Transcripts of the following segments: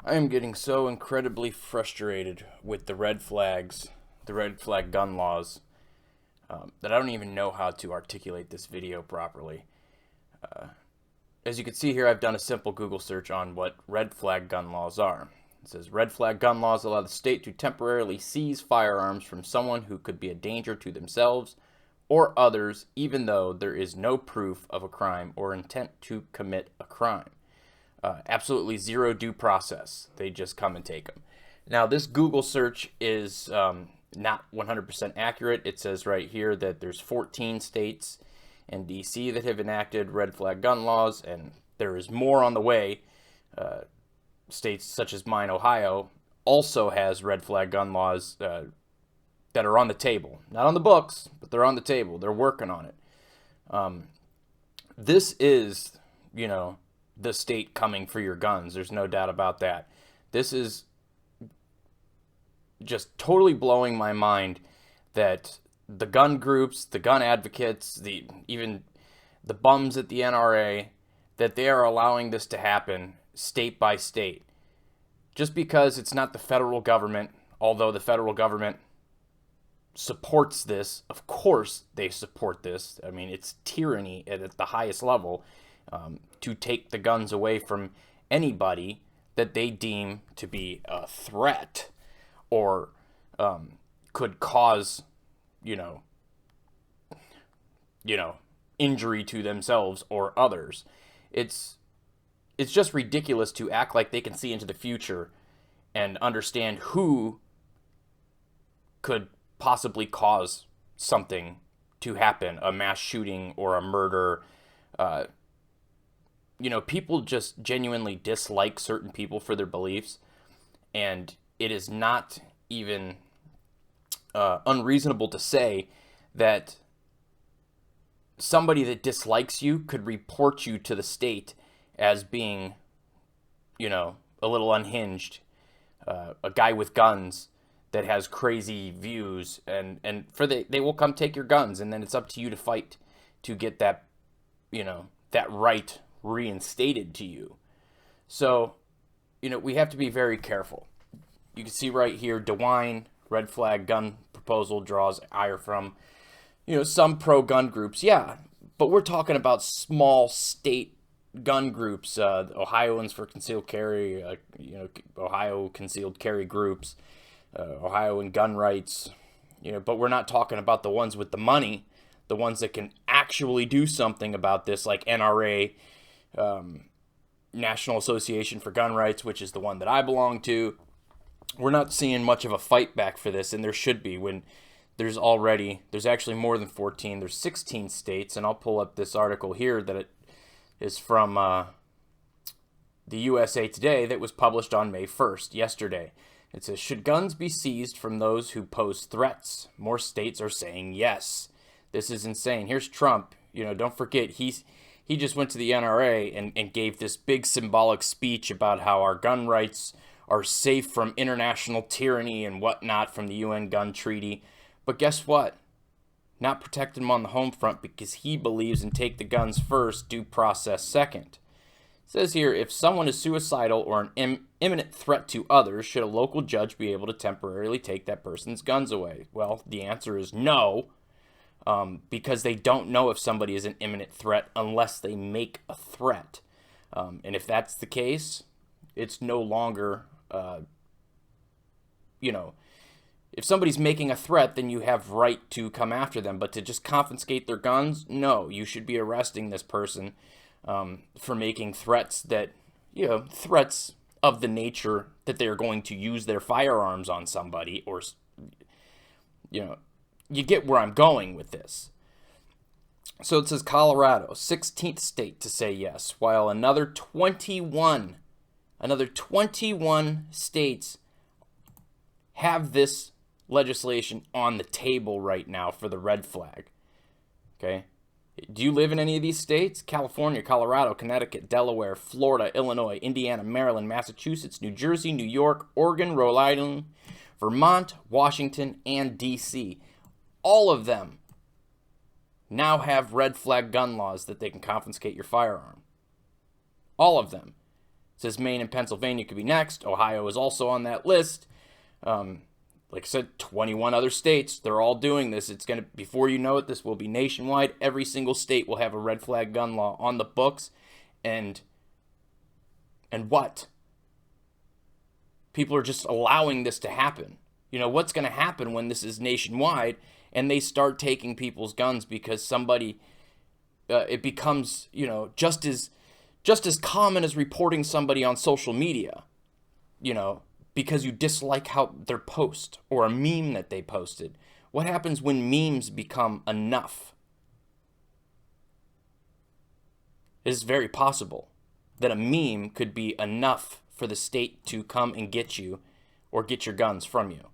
I am getting so incredibly frustrated with the red flag gun laws, that I don't even know how to articulate this video properly. As you can see here, I've done a simple Google search on what red flag gun laws are. It says red flag gun laws allow the state to temporarily seize firearms from someone who could be a danger to themselves or others, even though there is no proof of a crime or intent to commit a crime. Absolutely zero due process. They just come and take them. Now, this Google search is not 100% accurate. It says right here that there's 14 states and DC that have enacted red flag gun laws, and there is more on the way. States such as mine, Ohio, also has red flag gun laws that are on the table. Not on the books, but they're on the table. They're working on it. This is, the state coming for your guns. There's no doubt about that. This is just totally blowing my mind that the gun groups, the gun advocates, even the bums at the NRA, that they are allowing this to happen state by state. Just because it's not the federal government, although the federal government supports this, of course they support this. I mean, it's tyranny at the highest level, to take the guns away from anybody that they deem to be a threat or could cause, injury to themselves or others. It's just ridiculous to act like they can see into the future and understand who could possibly cause something to happen, a mass shooting or a murder. People just genuinely dislike certain people for their beliefs, and it is not even unreasonable to say that somebody that dislikes you could report you to the state as being, a little unhinged, a guy with guns that has crazy views, and they will come take your guns, and then it's up to you to fight to get that, that right reinstated to you. So, we have to be very careful. You can see right here, DeWine, red flag gun proposal draws ire from, some pro-gun groups. Yeah, but we're talking about small state gun groups, Ohioans for concealed carry, Ohio concealed carry groups, Ohioan gun rights, but we're not talking about the ones with the money, the ones that can actually do something about this, like NRA, National Association for Gun Rights, which is the one that I belong to. We're not seeing much of a fight back for this, and there should be, when there's actually more than 14, there's 16 states, and I'll pull up this article here that it is from the USA Today that was published on May 1st, yesterday. It says, should guns be seized from those who pose threats? More states are saying yes. This is insane. Here's Trump. Don't forget, he just went to the NRA and gave this big symbolic speech about how our gun rights are safe from international tyranny and whatnot from the UN gun treaty. But guess what? Not protecting him on the home front because he believes in take the guns first, due process second. It says here, if someone is suicidal or an imminent threat to others, should a local judge be able to temporarily take that person's guns away? Well, the answer is no, because they don't know if somebody is an imminent threat unless they make a threat. And if that's the case, it's no longer, if somebody's making a threat, then you have right to come after them. But to just confiscate their guns, no, you should be arresting this person for making threats that, threats of the nature that they're going to use their firearms on somebody, or, you get where I'm going with this. So it says Colorado, 16th state to say yes, while another 21 states have this legislation on the table right now for the red flag. Okay? Do you live in any of these states? California, Colorado, Connecticut, Delaware, Florida, Illinois, Indiana, Maryland, Massachusetts, New Jersey, New York, Oregon, Rhode Island, Vermont, Washington, and DC. All of them now have red flag gun laws that they can confiscate your firearm. All of them. says Maine and Pennsylvania could be next. Ohio is also on that list. Like I said, 21 other states, they're all doing this. It's going to, before you know it, this will be nationwide. Every single state will have a red flag gun law on the books. And what? People are just allowing this to happen. You know, what's going to happen when this is nationwide and they start taking people's guns because somebody, it becomes, you know, just as common as reporting somebody on social media, you know, because you dislike how their post or a meme that they posted. What happens when memes become enough? It is very possible that a meme could be enough for the state to come and get you or get your guns from you.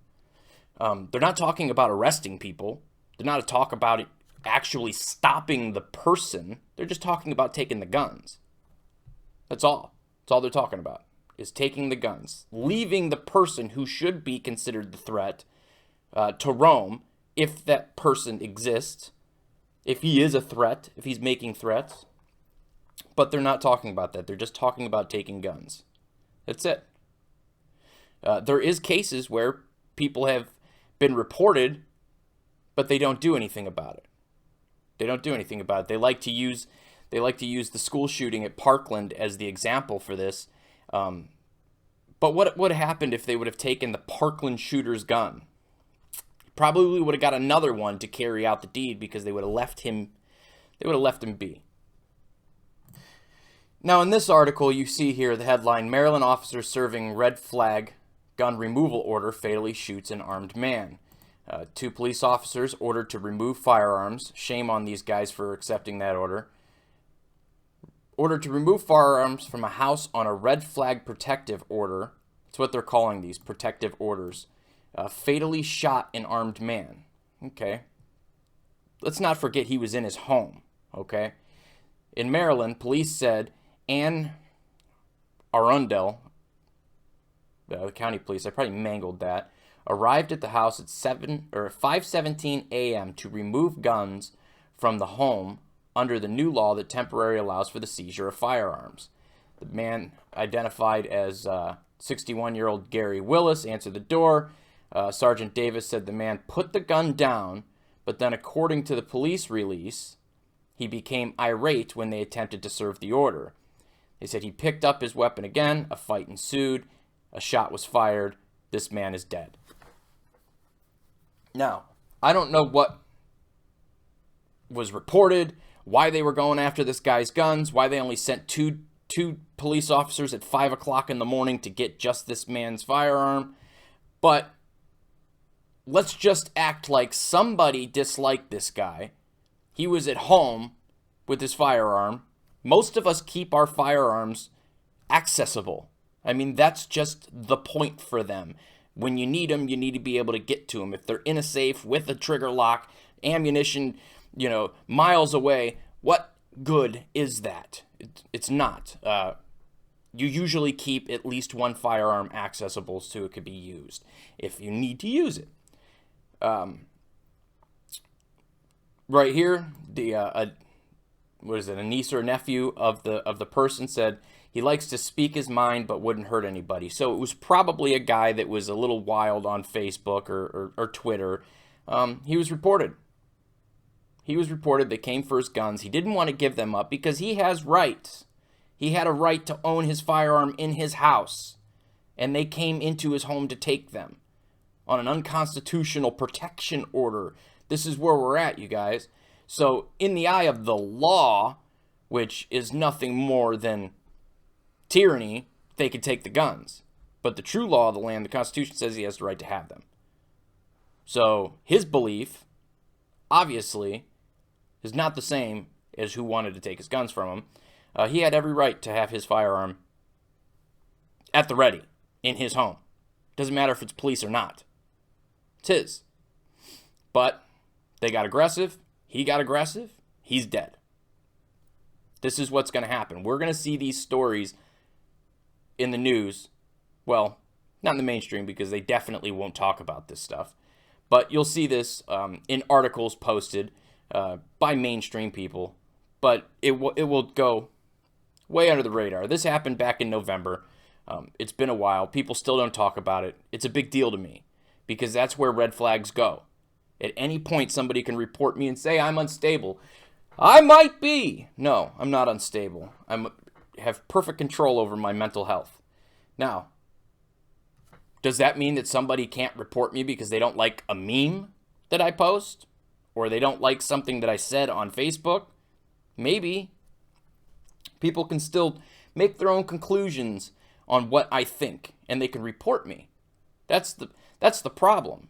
They're not talking about arresting people. They're not talking about it actually stopping the person. They're just talking about taking the guns. That's all. That's all they're talking about, is taking the guns, leaving the person who should be considered the threat to roam, if that person exists, if he is a threat, if he's making threats. But they're not talking about that. They're just talking about taking guns. That's it. There is cases where people have been reported, but they don't do anything about it. They don't do anything about it. They like to use the school shooting at Parkland as the example for this. But what would have happened if they would have taken the Parkland shooter's gun? Probably would have got another one to carry out the deed because they would have left him. They would have left him be. Now, in this article, you see here the headline: Maryland officer serving red flag gun removal order fatally shoots an armed man. 2 police officers ordered to remove firearms. Shame on these guys for accepting that order. Ordered to remove firearms from a house on a red flag protective order. That's what they're calling these, protective orders. Fatally shot an armed man. Okay. Let's not forget he was in his home. Okay. In Maryland, police said Ann Arundel, the county police, I probably mangled that, arrived at the house at 5:17 a.m. to remove guns from the home under the new law that temporarily allows for the seizure of firearms. The man, identified as 61-year-old Gary Willis, answered the door. Sergeant Davis said the man put the gun down, but then, according to the police release, he became irate when they attempted to serve the order. They said he picked up his weapon again, a fight ensued, a shot was fired, this man is dead. Now, I don't know what was reported, why they were going after this guy's guns, why they only sent two police officers at 5 o'clock in the morning to get just this man's firearm. But let's just act like somebody disliked this guy. He was at home with his firearm. Most of us keep our firearms accessible. I mean, that's just the point for them. When you need them, you need to be able to get to them. If they're in a safe with a trigger lock, ammunition, you know, miles away, what good is that? It's not. You usually keep at least one firearm accessible so it could be used if you need to use it. Right here, a niece or nephew of the person said he likes to speak his mind but wouldn't hurt anybody. So it was probably a guy that was a little wild on Facebook or Twitter. He was reported. They came for his guns. He didn't want to give them up because he has rights. He had a right to own his firearm in his house, and they came into his home to take them on an unconstitutional protection order. This is where we're at, you guys. So in the eye of the law, which is nothing more than tyranny, they could take the guns. But the true law of the land, the Constitution, says he has the right to have them. So his belief, obviously, is not the same as who wanted to take his guns from him. He had every right to have his firearm at the ready in his home. Doesn't matter if it's police or not. It's his. But they got aggressive. He got aggressive. He's dead. This is what's going to happen. We're going to see these stories in the news. Well, not in the mainstream because they definitely won't talk about this stuff. But you'll see this in articles posted by mainstream people. But it will go Way under the radar. This happened back in November. It's been a while. People still don't talk about it. It's a big deal to me because that's where red flags go. At any point, somebody can report me and say I'm unstable. I might be. No, I'm not unstable. I have perfect control over my mental health. Now, does that mean that somebody can't report me because they don't like a meme that I post? Or they don't like something that I said on Facebook? Maybe. People can still make their own conclusions on what I think, and they can report me. That's the problem.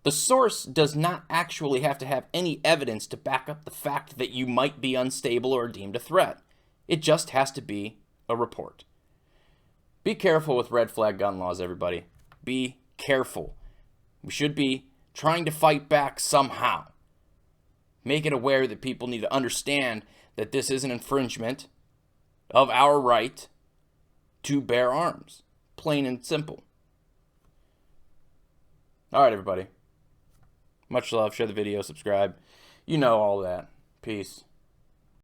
The source does not actually have to have any evidence to back up the fact that you might be unstable or deemed a threat. It just has to be a report. Be careful with red flag gun laws, everybody. Be careful. We should be trying to fight back somehow. Make it aware that people need to understand that this is an infringement of our right to bear arms. Plain and simple. All right, everybody. Much love. Share the video. Subscribe. You know all that. Peace.